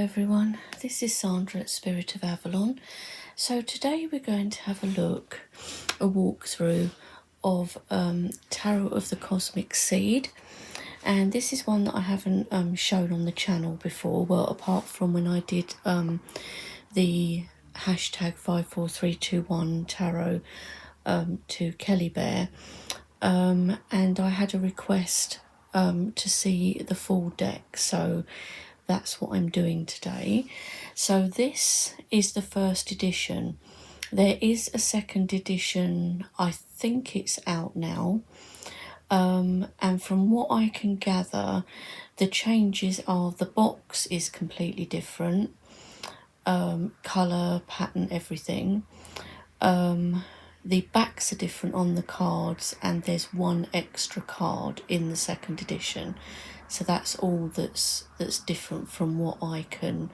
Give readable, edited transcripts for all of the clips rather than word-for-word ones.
everyone, this is Sandra at Spirit of Avalon. So today we're going to have a walkthrough of Tarot of the Cosmic Seed, and this is one that I haven't shown on the channel before, well, apart from when I did the hashtag 54321 tarot to Kelly Bear, and I had a request to see the full deck, so that's what I'm doing today. So this is the first edition. There is a second edition, I think it's out now, and from what I can gather, the changes are the box is completely different, colour, pattern, everything. The backs are different on the cards, and there's one extra card in the second edition. So that's all that's different from what I can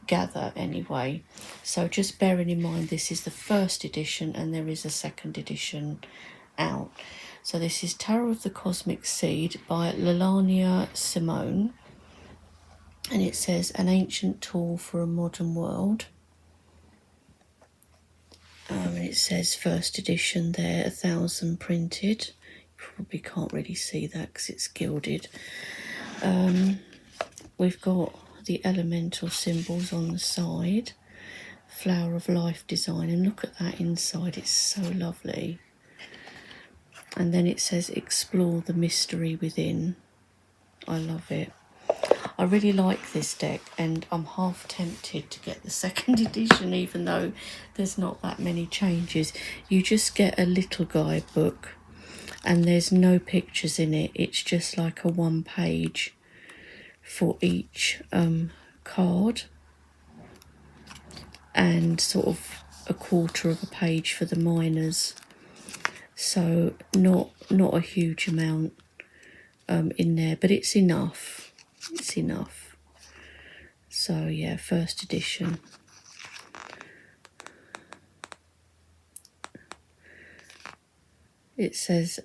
gather anyway. So just bearing in mind this is the first edition and there is a second edition out. So this is Tarot of the Cosmic Seed by Lelania Simone, and it says an ancient tool for a modern world. And it says first edition there, 1,000 printed. You probably can't really see that because it's gilded. We've got the elemental symbols on the side, flower of life design, and look at that inside, it's so lovely. And then it says explore the mystery within. I love it. I really like this deck, and I'm half tempted to get the second edition, even though there's not that many changes. You just get a little guidebook and there's no pictures in it. It's just like a one page for each card, and sort of a quarter of a page for the minors. So not a huge amount in there, but it's enough. It's enough. So yeah, first edition. It says,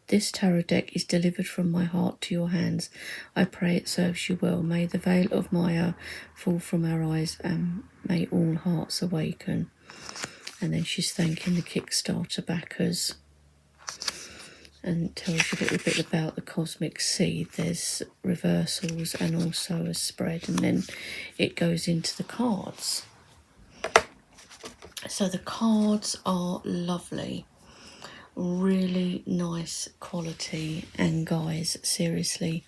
this tarot deck is delivered from my heart to your hands. I pray it serves you well. May the veil of Maya fall from our eyes, and may all hearts awaken. And then she's thanking the Kickstarter backers, and tells you a little bit about the Cosmic Seed. There's reversals and also a spread, and then it goes into the cards. So the cards are lovely. Really nice quality, and guys, seriously,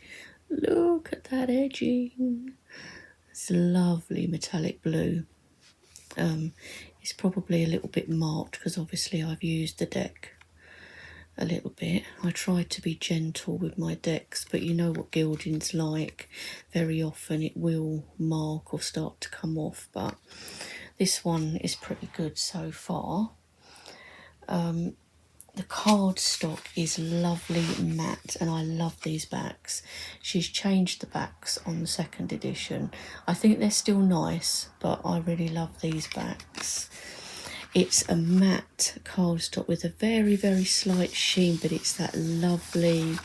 look at that edging. It's lovely metallic blue. It's probably a little bit marked because obviously I've used the deck a little bit. I try to be gentle with my decks, but you know what gilding's like. Very often it will mark or start to come off, but this one is pretty good so far. The card stock is lovely matte, and I love these backs. She's changed the backs on the second edition. I think they're still nice, but I really love these backs. It's a matte cardstock with a very, very slight sheen, but it's that lovely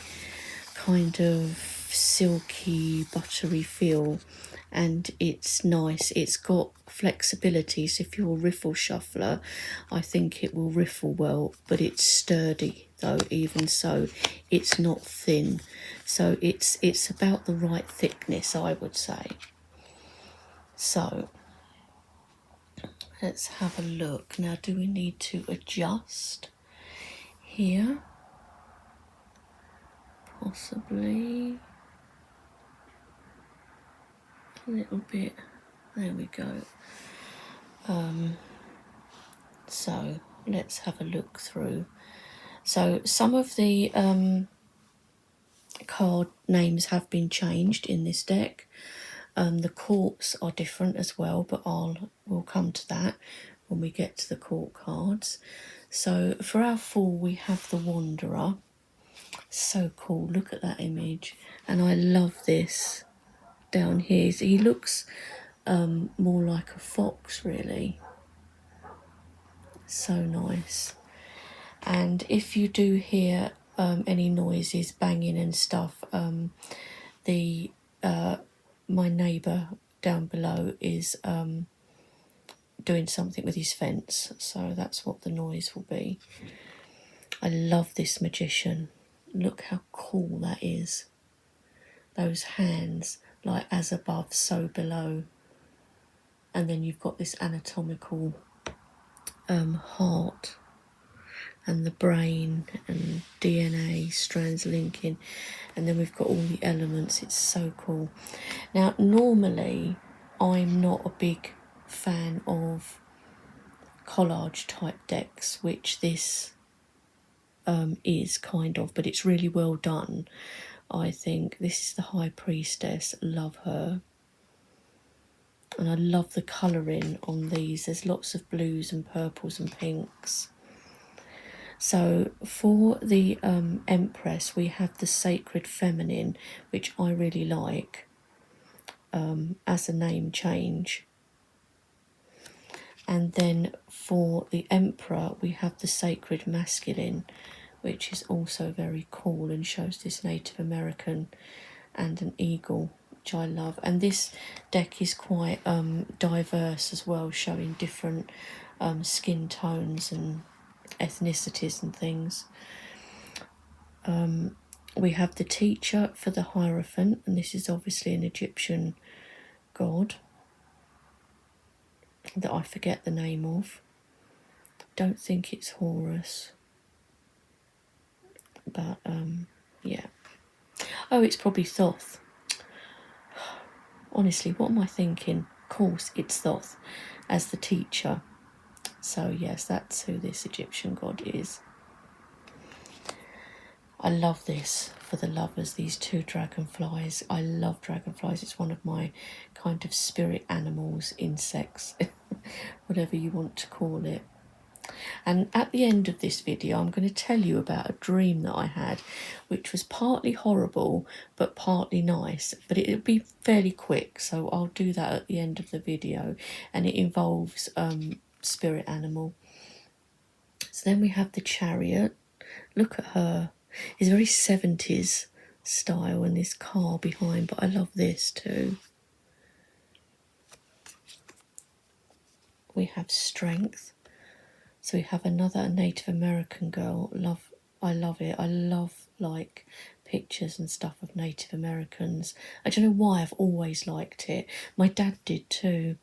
kind of silky, buttery feel. And it's nice. It's got flexibility, so if you're a riffle shuffler, I think it will riffle well, but it's sturdy though. Even so, it's not thin, so it's about the right thickness, I would say. So let's have a look. Now, do we need to adjust here? Possibly a little bit. There we go. So let's have a look through. So some of the card names have been changed in this deck. The courts are different as well, but we'll come to that when we get to the court cards. So for our fool, we have the Wanderer. So cool, look at that image. And I love this down here. So he looks more like a fox, really. So nice. And if you do hear any noises, banging and stuff, my neighbour down below is doing something with his fence, so that's what the noise will be. I love this magician. Look how cool that is. Those hands, like as above, so below. And then you've got this anatomical heart and the brain and DNA strands linking, and then we've got all the elements. It's so cool. Now, normally I'm not a big fan of collage type decks, which this is kind of, but it's really well done. I think this is the High Priestess. Love her. And I love the colouring on these. There's lots of blues and purples and pinks. So for the Empress, we have the Sacred Feminine, which I really like as a name change. And then for the Emperor, we have the Sacred Masculine, which is also very cool and shows this Native American and an eagle, which I love. And this deck is quite diverse as well, showing different skin tones and ethnicities and things. We have the Teacher for the Hierophant, and this is obviously an Egyptian god that I forget the name of. Don't think it's Horus, but yeah. Oh, it's probably Thoth. Honestly, what am I thinking? Of course, it's Thoth as the Teacher. So yes, that's who this Egyptian god is. I love this for the lovers, these two dragonflies. I love dragonflies. It's one of my kind of spirit animals, insects, whatever you want to call it. And at the end of this video, I'm going to tell you about a dream that I had, which was partly horrible, but partly nice. But it'll be fairly quick, so I'll do that at the end of the video. And it involves spirit animal. So then we have the Chariot. Look at her. It's very 70s style, and this car behind, but I love this too. We have Strength. So we have another Native American girl. I love it. I love like pictures and stuff of Native Americans. I don't know why, I've always liked it. My dad did too,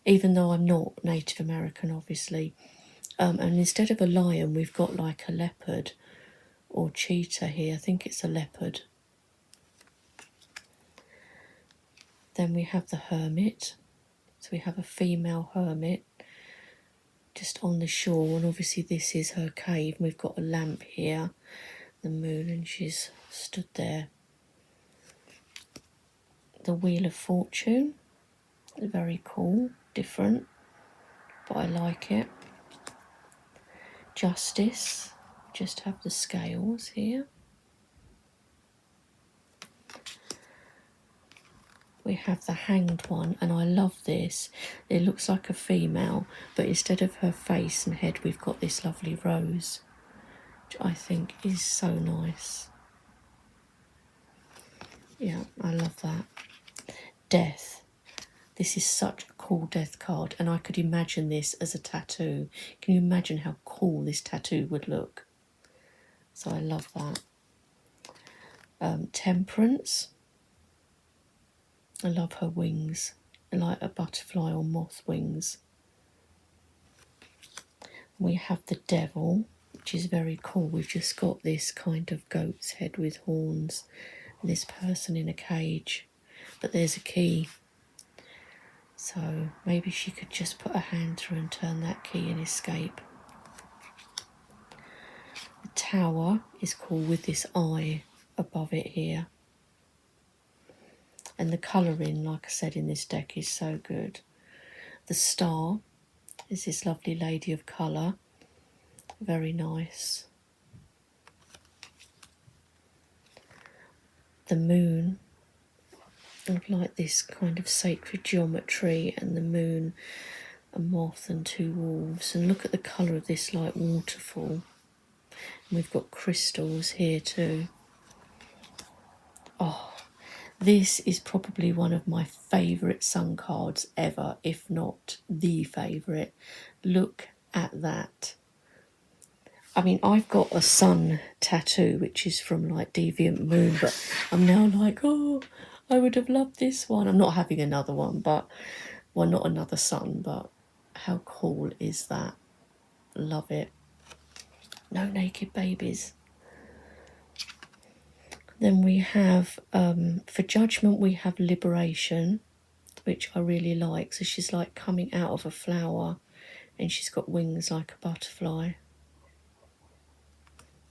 even though I'm not Native American, obviously. And instead of a lion, we've got like a leopard or cheetah here. I think it's a leopard. Then we have the Hermit. So we have a female hermit just on the shore, and obviously this is her cave. And we've got a lamp here, the moon, and she's stood there. The Wheel of Fortune, very cool, different, but I like it. Justice, just have the scales here. We have the Hanged One, and I love this. It looks like a female, but instead of her face and head, we've got this lovely rose, which I think is so nice. Yeah, I love that. Death. This is such a cool death card, and I could imagine this as a tattoo. Can you imagine how cool this tattoo would look? So I love that. Temperance. I love her wings, like a butterfly or moth wings. We have the Devil, which is very cool. We've just got this kind of goat's head with horns, and this person in a cage, but there's a key. So maybe she could just put her hand through and turn that key and escape. The Tower is cool with this eye above it here. And the colouring, like I said, in this deck is so good. The Star is this lovely lady of colour. Very nice. The Moon, I like this kind of sacred geometry, and the moon, a moth and two wolves. And look at the colour of this like waterfall. And we've got crystals here too. Oh, This is probably one of my favourite sun cards ever, if not the favourite. Look at that. I mean, I've got a sun tattoo, which is from like Deviant Moon, but I'm now like, oh, I would have loved this one. I'm not having another one, but, well, not another sun, but how cool is that? Love it. No naked babies. Then we have, for Judgment, we have Liberation, which I really like. So she's like coming out of a flower and she's got wings like a butterfly.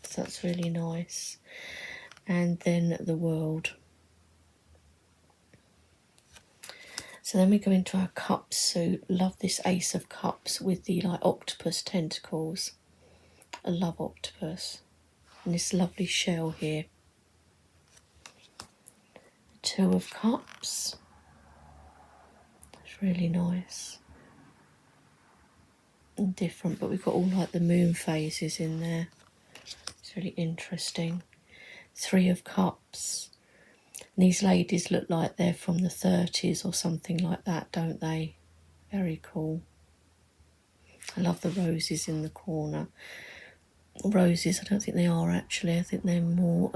So that's really nice. And then the World. So then we go into our cups suit. Love this Ace of Cups with the like octopus tentacles. I love octopus. And this lovely shell here. Two of Cups. It's really nice. And different, but we've got all like the moon phases in there. It's really interesting. Three of Cups. And these ladies look like they're from the 30s or something like that, don't they? Very cool. I love the roses in the corner. Roses, I don't think they are actually. I think they're more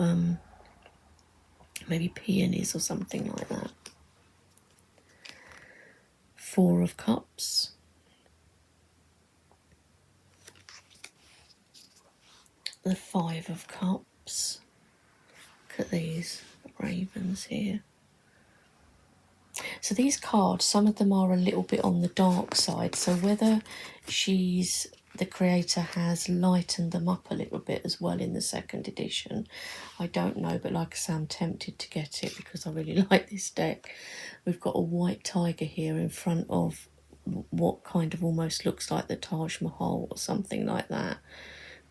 maybe peonies or something like that. Four of Cups. The Five of Cups. Look at these ravens here. So these cards, some of them are a little bit on the dark side. So whether the creator has lightened them up a little bit as well in the second edition, I don't know. But like I say, I'm tempted to get it because I really like this deck. We've got a white tiger here in front of what kind of almost looks like the Taj Mahal or something like that,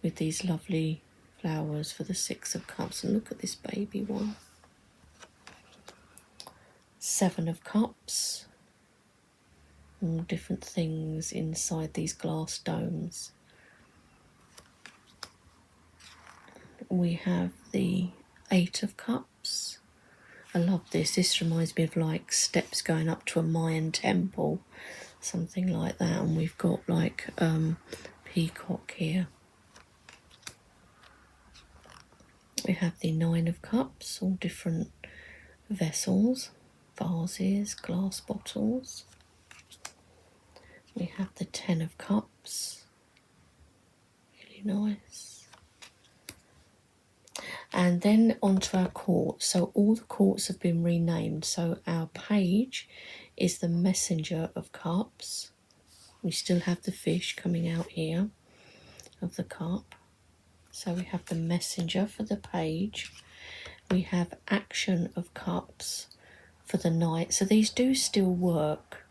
with these lovely flowers for the Six of Cups. And look at this baby one. Seven of Cups. All different things inside these glass domes. We have the Eight of Cups. I love this. This reminds me of like steps going up to a Mayan temple, something like that. And we've got like peacock here. We have the Nine of Cups, all different vessels, vases, glass bottles. We have the Ten of Cups, really nice. And then onto our court. So all the courts have been renamed. So our page is the Messenger of Cups. We still have the fish coming out here of the cup. So we have the Messenger for the page. We have Action of Cups for the Knight. So these do still work.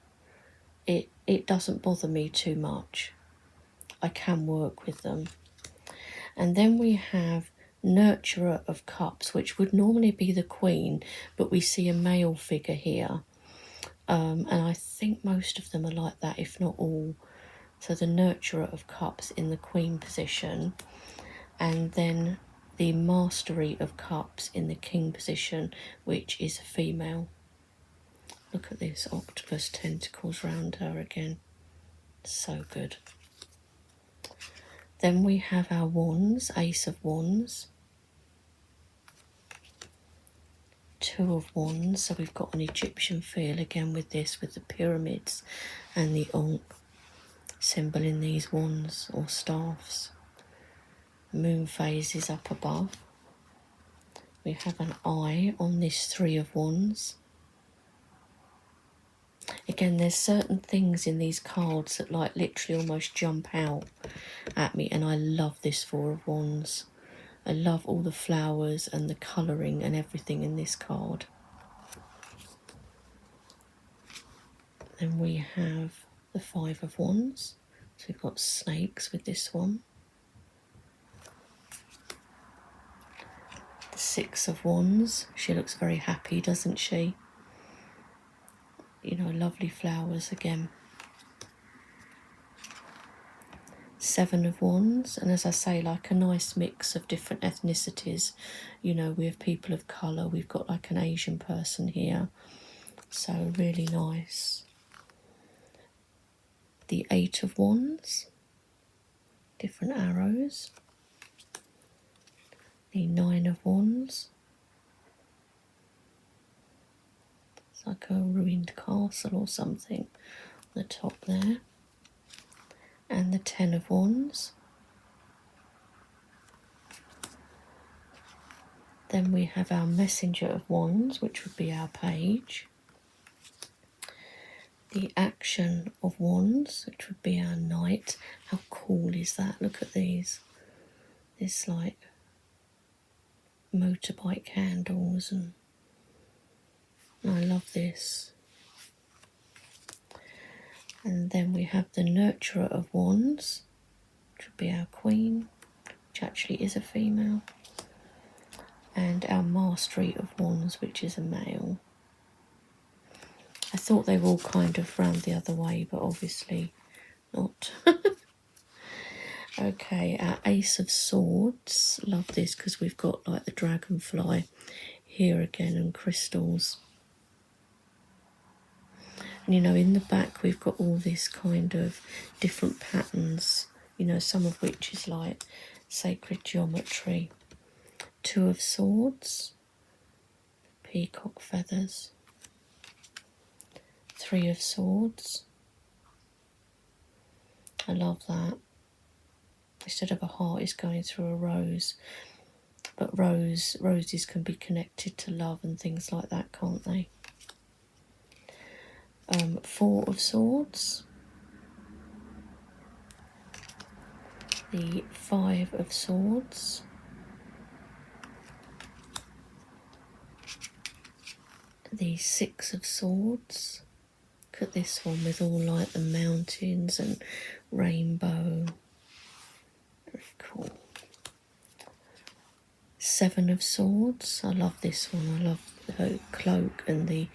It doesn't bother me too much. I can work with them. And then we have Nurturer of Cups, which would normally be the Queen, but we see a male figure here. And I think most of them are like that, if not all. So the Nurturer of Cups in the Queen position. And then the Mastery of Cups in the King position, which is a female. Look at this octopus tentacles round her again. So good. Then we have our wands, Ace of Wands. Two of Wands, so we've got an Egyptian feel again with this, with the pyramids and the Ankh symbol in these wands or staffs. Moon phases up above. We have an eye on this Three of Wands. Again, there's certain things in these cards that like literally almost jump out at me, and I love this Four of Wands. I love all the flowers and the colouring and everything in this card. Then we have the Five of Wands. So we've got snakes with this one. The Six of Wands. She looks very happy, doesn't she? You know, lovely flowers again. Seven of Wands, and as I say, like a nice mix of different ethnicities. You know, we have people of colour, we've got like an Asian person here, so really nice. The Eight of Wands, different arrows. The Nine of Wands, it's like a ruined castle or something on the top there. And the Ten of Wands. Then we have our Messenger of Wands, which would be our page. The Action of Wands, which would be our Knight. How cool is that? Look at these. This like motorbike handles, and I love this. And then we have the Nurturer of Wands, which would be our Queen, which actually is a female. And our Mastery of Wands, which is a male. I thought they were all kind of round the other way, but obviously not. Okay, our Ace of Swords. Love this because we've got like the dragonfly here again and crystals. And you know, in the back we've got all this kind of different patterns, you know, some of which is like sacred geometry. Two of Swords, peacock feathers. Three of Swords. I love that. Instead of a heart, it's going through a rose. But roses can be connected to love and things like that, can't they? Four of Swords. The Five of Swords. The Six of Swords. Look at this one with all like the mountains and rainbow. Very cool. Seven of Swords. I love this one. I love the cloak and the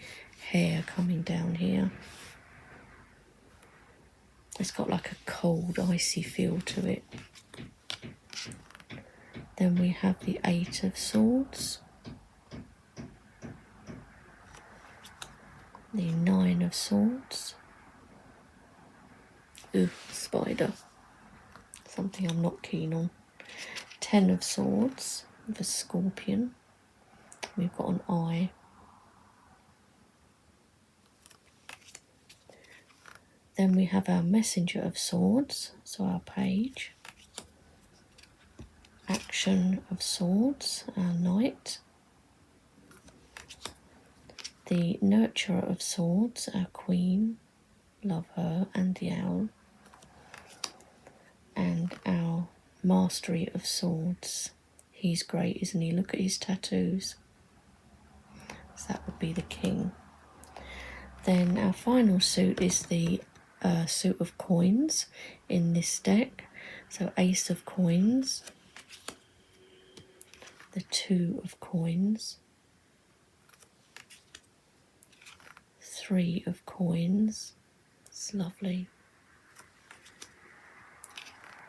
hair coming down here. It's got like a cold, icy feel to it. Then we have the Eight of Swords. The Nine of Swords. Ooh, spider. Something I'm not keen on. Ten of Swords with a scorpion. We've got an eye. Then we have our Messenger of Swords, so our page. Action of Swords, our Knight. The Nurturer of Swords, our Queen. Love her, and the Owl. And our Mastery of Swords. He's great, isn't he? Look at his tattoos. So that would be the King. Then our final suit is the suit of coins in this deck. So Ace of Coins, the Two of Coins, Three of Coins, it's lovely,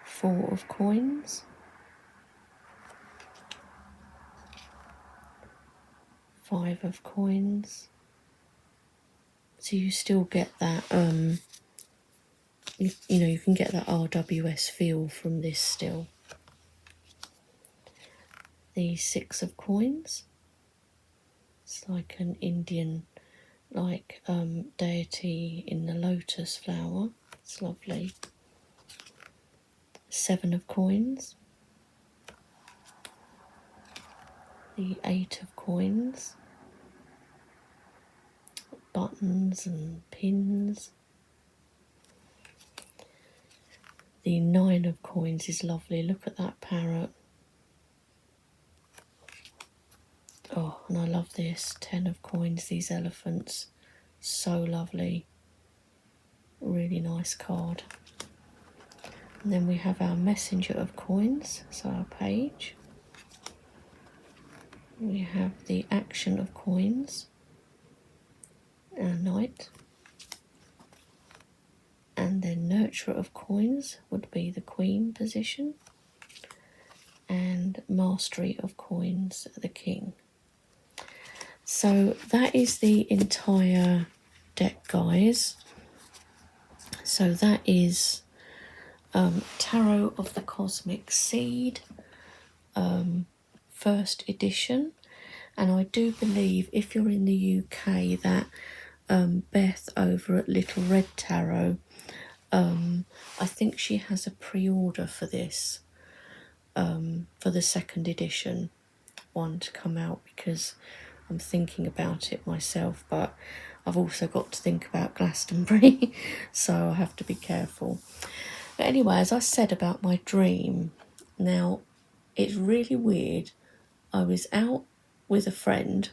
Four of Coins, Five of Coins. So you still get that you know, you can get that RWS feel from this still. The Six of Coins. It's like an Indian like deity in the lotus flower. It's lovely. Seven of Coins. The Eight of Coins. Buttons and pins. The Nine of Coins is lovely. Look at that parrot. Oh, and I love this. 10 of Coins, these elephants. So lovely. Really nice card. And then we have our Messenger of Coins, so our page. We have the Action of Coins, our Knight. and then Nurturer of Coins would be the Queen position, and Mastery of Coins the King. So that is the entire deck, guys. So that is Tarot of the Cosmic Seed, first edition. And I do believe if you're in the UK that Beth over at Little Red Tarot, I think she has a pre-order for this, for the second edition one to come out, because I'm thinking about it myself, but I've also got to think about Glastonbury, so I have to be careful. But anyway, as I said about my dream, now it's really weird. I was out with a friend,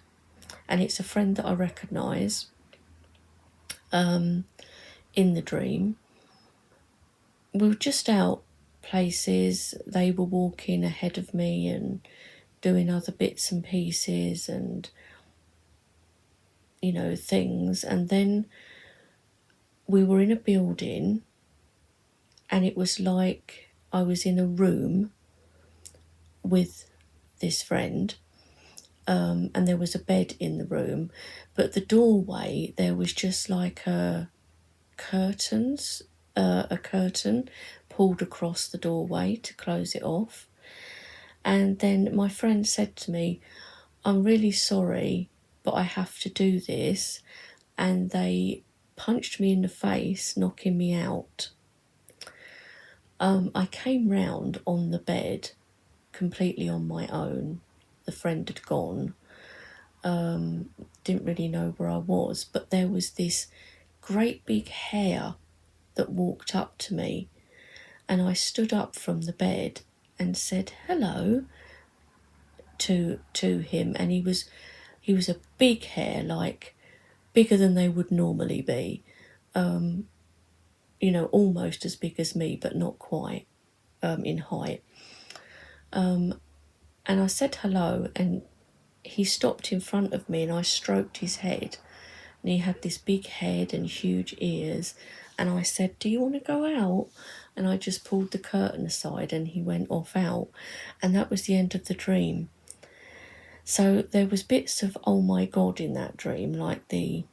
and it's a friend that I recognise in the dream. We were just out places. They were walking ahead of me and doing other bits and pieces and, you know, things. And then we were in a building, and it was like I was in a room with this friend, and there was a bed in the room, but the doorway, there was just like a curtain pulled across the doorway to close it off. And then my friend said to me, "I'm really sorry, but I have to do this," and they punched me in the face, knocking me out. I came round on the bed completely on my own. The friend had gone. Didn't really know where I was, but there was this great big hare that walked up to me, and I stood up from the bed and said hello to him, and he was a big hare, like bigger than they would normally be, you know, almost as big as me, but not quite, in height. And I said hello, and he stopped in front of me, and I stroked his head, and he had this big head and huge ears, and I said, "Do you want to go out?" And I just pulled the curtain aside, and he went off out, and that was the end of the dream. So there was bits of oh my god in that dream, like the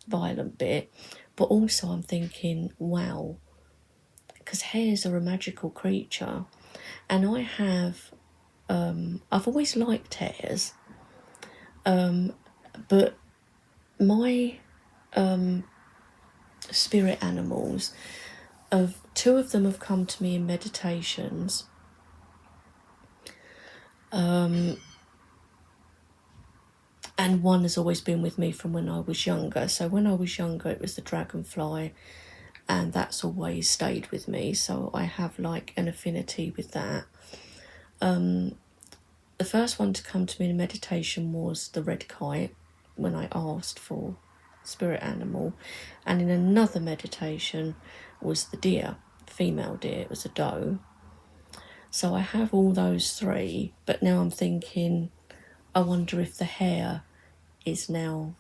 violent bit, but also I'm thinking, wow, because hares are a magical creature, and I have I've always liked hares, but my spirit animals, two of them have come to me in meditations, and one has always been with me from when I was younger. So when I was younger, it was the dragonfly, and that's always stayed with me, so I have like an affinity with that. The first one to come to me in meditation was the red kite, when I asked for spirit animal, and in another meditation was the deer, female deer. It was a doe. So I have all those three, but now I'm thinking, I wonder if the hare is now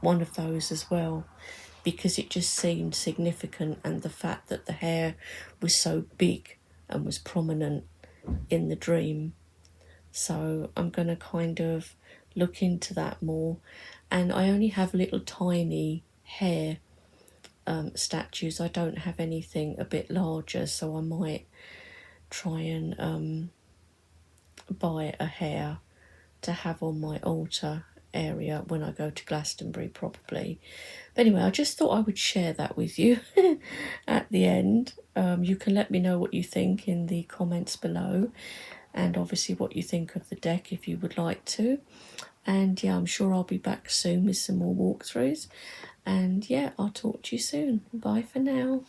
one of those as well, because it just seemed significant, and the fact that the hare was so big and was prominent in the dream. So I'm going to kind of look into that more. And I only have little tiny hare statues. I don't have anything a bit larger, so I might try and buy a hare to have on my altar area when I go to Glastonbury, probably. But anyway, I just thought I would share that with you at the end. You can let me know what you think in the comments below, and obviously what you think of the deck if you would like to. And yeah, I'm sure I'll be back soon with some more walkthroughs. And yeah, I'll talk to you soon. Bye for now.